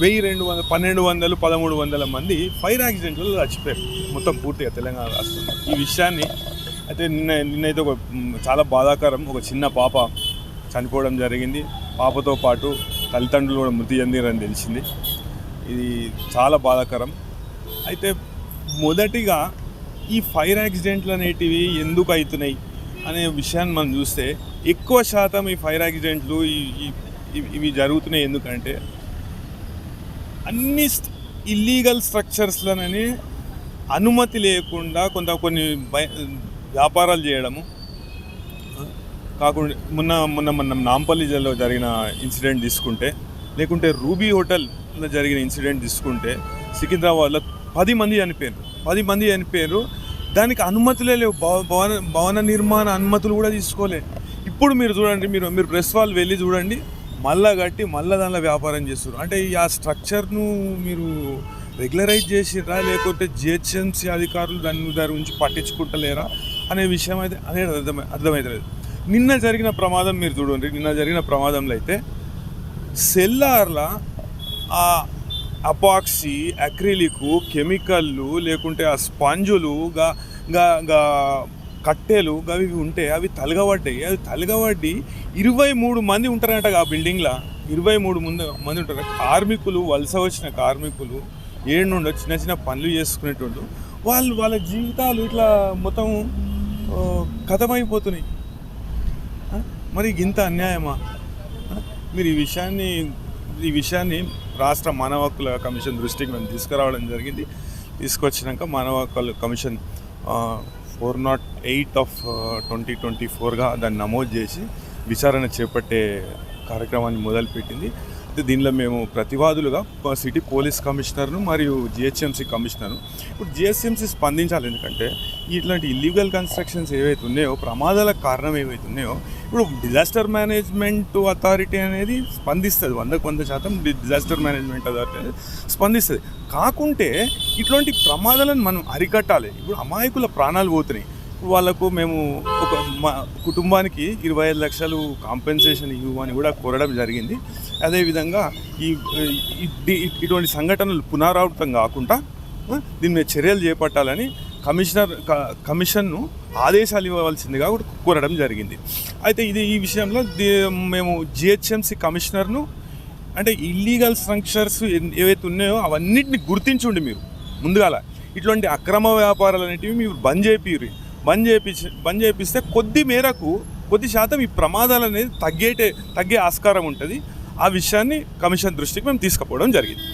1200 1200 1300 మంది ఫైర్ యాక్సిడెంట్లో చచ్చిపోయారు మొత్తం పూర్తిగా తెలంగాణ రాష్ట్రంలో. ఈ విషయాన్ని అయితే నిన్నైతే చాలా బాధాకరం, ఒక చిన్న పాప చనిపోవడం జరిగింది. పాపతో పాటు తల్లిదండ్రులు కూడా మృతి చెందిరని తెలిసింది. ఇది చాలా బాధాకరం. అయితే మొదటిగా ఈ ఫైర్ యాక్సిడెంట్లు అనేటివి ఎందుకు అవుతున్నాయి అనే విషయాన్ని మనం చూస్తే ఎక్కువ శాతం ఈ ఫైర్ యాక్సిడెంట్లు ఇవి జరుగుతున్నాయి ఎందుకంటే అన్ని ఇల్లీగల్ స్ట్రక్చర్స్లోనని అనుమతి లేకుండా కొన్ని వ్యాపారాలు చేయడము కాకుండా మొన్న నాంపల్లిలో జరిగిన ఇన్సిడెంట్ తీసుకుంటే, లేకుంటే రూబీ హోటల్లో జరిగిన ఇన్సిడెంట్ తీసుకుంటే సికింద్రాబాద్లో 10 మంది చనిపోయారు. దానికి అనుమతులే లేవు, భవన నిర్మాణ అనుమతులు కూడా తీసుకోలే. ఇప్పుడు మీరు చూడండి, మీరు ప్రెస్ వాళ్ళు వెళ్ళి చూడండి, మళ్ళా కట్టి మళ్ళీ దానిలో వ్యాపారం చేస్తారు. అంటే ఆ స్ట్రక్చర్ను మీరు రెగ్యులరైజ్ చేసిరా లేకపోతే జిహెచ్ఎంసీ అధికారులు దాని గురించి పట్టించుకుంటలేరా అనే విషయం అయితే అనేది అర్థమవుతలేదు. నిన్న జరిగిన ప్రమాదం మీరు చూడండి. నిన్న జరిగిన ప్రమాదంలో అయితే సెల్లార్ల ఆ అపాక్సీ, అక్రిలిక్, కెమికల్లు, లేకుంటే ఆ స్పాంజులు, కట్టెలు అవి ఉంటే అవి తలగబడ్డాయి. అవి తలగబడి 23 మంది ఉంటారంట ఆ బిల్డింగ్లో. 23 మంది ఉంటారు కార్మికులు, వలస వచ్చిన కార్మికులు, ఏడుండో చిన్న చిన్న పనులు చేసుకునేటోళ్ళు. వాళ్ళ జీవితాలు ఇట్లా మొత్తం కథమైపోతున్నాయి. మరి ఇంత అన్యాయమా? మీరు ఈ విషయాన్ని రాష్ట్ర మానవ హక్కుల కమిషన్ దృష్టికి మేము తీసుకురావడం జరిగింది. తీసుకొచ్చినాక మానవ హక్కుల కమిషన్ 408/2024గా దాన్ని నమోదు చేసి విచారణ చేపట్టే కార్యక్రమాన్ని మొదలుపెట్టింది. దీనిలో మేము ప్రతివాదులుగా సిటీ పోలీస్ కమిషనర్ను మరియు జిహెచ్ఎంసీ కమిషనర్ను. ఇప్పుడు జిహెచ్ఎంసీ స్పందించాలి, ఎందుకంటే ఇట్లాంటి ఇల్లీగల్ కన్స్ట్రక్షన్స్ ఏవైతే ఉన్నాయో, ప్రమాదాలకు కారణం ఏవైతే ఉన్నాయో, ఇప్పుడు డిజాస్టర్ మేనేజ్మెంట్ అథారిటీ అనేది స్పందిస్తుంది. 100% డిజాస్టర్ మేనేజ్మెంట్ అథారిటీ అనేది స్పందిస్తుంది. కాకుంటే ఇట్లాంటి ప్రమాదాలను మనం అరికట్టాలి. ఇప్పుడు అమాయకుల ప్రాణాలు పోతున్నాయి. వాళ్ళకు మేము ఒక కుటుంబానికి 25 లక్షలు కాంపెన్సేషన్ ఇవ్వమని కూడా కోరడం జరిగింది. అదేవిధంగా ఇటువంటి సంఘటనలు పునరావృతం కాకుండా దీని మీద చర్యలు చేపట్టాలని కమిషన్ను ఆదేశాలు ఇవ్వవలసిందిగా కూడా కోరడం జరిగింది. అయితే ఈ విషయంలో మేము జిహెచ్ఎంసీ కమిషనర్ను, అంటే ఇల్లీగల్ స్ట్రక్చర్స్ ఏవైతే ఉన్నాయో అవన్నిటిని గుర్తించుండి మీరు ముందుగాల ఇటువంటి అక్రమ వ్యాపారాలు అనేటివి మీరు బంద్ చేపిస్తే కొద్ది శాతం ఈ ప్రమాదాలు అనేది తగ్గే ఆస్కారం ఉంటుంది. ఆ విషయాన్ని కమిషన్ దృష్టికి మేము తీసుకుపోవడం జరిగింది.